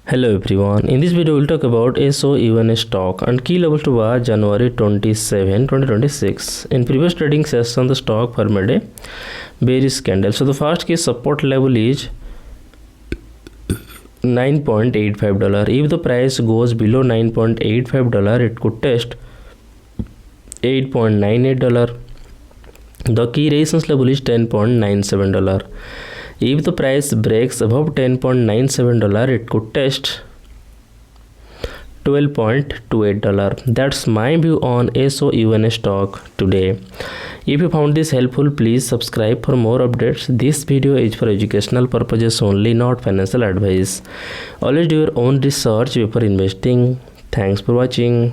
Hello everyone, in this video we'll talk about SOE1 stock and key levels to watch January 27, 2026. In previous trading session the stock formed a bearish candle. So the first key support level is $9.85. If the price goes below $9.85 it could test $8.98. The key resistance level is $10.97. If the price breaks above $10.97 it could test $12.28. That's my view on SOE1 stock today. If you found this helpful, please subscribe for more updates. This video is for educational purposes only, not financial advice. Always do your own research before investing. Thanks for watching.